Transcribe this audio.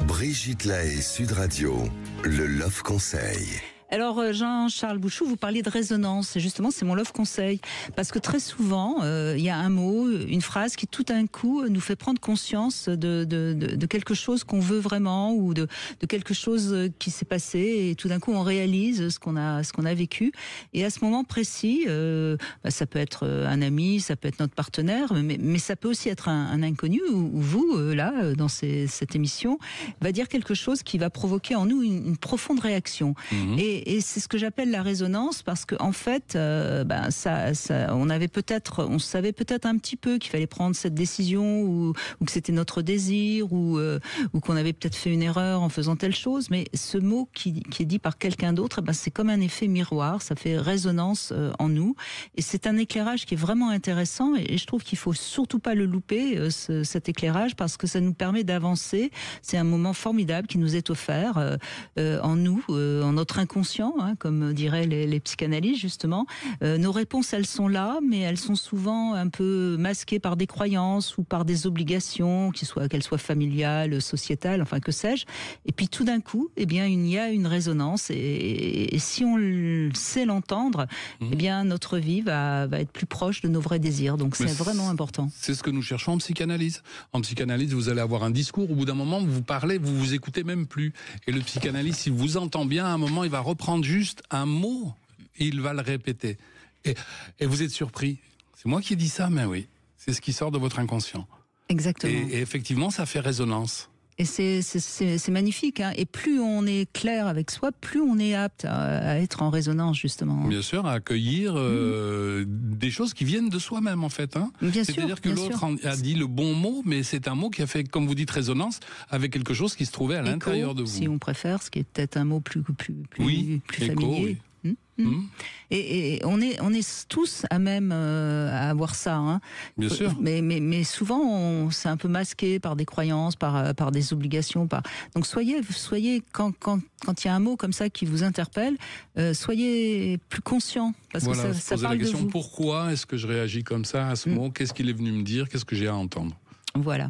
Brigitte Lahaie, Sud Radio, le Love Conseil. Alors Jean-Charles Bouchou, vous parliez de résonance, et justement c'est mon love conseil, parce que très souvent il y a un mot, une phrase qui tout d'un coup nous fait prendre conscience de quelque chose qu'on veut vraiment, ou de quelque chose qui s'est passé, et tout d'un coup on réalise ce qu'on a vécu, et à ce moment précis, ça peut être un ami, ça peut être notre partenaire, mais ça peut aussi être un inconnu, ou vous là dans cette émission va dire quelque chose qui va provoquer en nous une profonde réaction. Et c'est ce que j'appelle la résonance, parce que en fait, on savait peut-être un petit peu qu'il fallait prendre cette décision, ou que c'était notre désir, ou qu'on avait peut-être fait une erreur en faisant telle chose. Mais ce mot qui est dit par quelqu'un d'autre, c'est comme un effet miroir, ça fait résonance en nous. Et c'est un éclairage qui est vraiment intéressant. Et je trouve qu'il faut surtout pas le louper, cet éclairage, parce que ça nous permet d'avancer. C'est un moment formidable qui nous est offert en nous, en notre inconscient. Comme diraient les psychanalystes justement, nos réponses elles sont là, mais elles sont souvent un peu masquées par des croyances ou par des obligations, qu'elles soient familiales, sociétales, enfin que sais-je. Et puis tout d'un coup, il y a une résonance, et si on sait l'entendre, notre vie va être plus proche de nos vrais désirs. Donc c'est vraiment important. C'est ce que nous cherchons en psychanalyse. En psychanalyse, vous allez avoir un discours, au bout d'un moment, vous parlez, vous vous écoutez même plus. Et le psychanalyste, s'il vous entend bien, à un moment, il va reprendre juste un mot et il va le répéter. Et vous êtes surpris. C'est moi qui ai dit ça, mais oui. C'est ce qui sort de votre inconscient. Exactement. Et effectivement, ça fait résonance. Et c'est magnifique, hein. Et plus on est clair avec soi, plus on est apte à être en résonance, justement. Bien sûr, à accueillir des choses qui viennent de soi-même, en fait. Hein. C'est-à-dire que l'autre a dit le bon mot, mais c'est un mot qui a fait, comme vous dites, résonance avec quelque chose qui se trouvait à l'intérieur de vous. Si on préfère, ce qui est peut-être un mot plus familier. Oui. Et on est tous à même à avoir ça, hein. Bien sûr. Mais souvent c'est un peu masqué par des croyances, par des obligations. Donc soyez quand il y a un mot comme ça qui vous interpelle, soyez plus conscient, parce que ça poser parle la question, de vous. Pourquoi est-ce que je réagis comme ça à ce mot? Qu'est-ce qu'il est venu me dire? Qu'est-ce que j'ai à entendre? Voilà.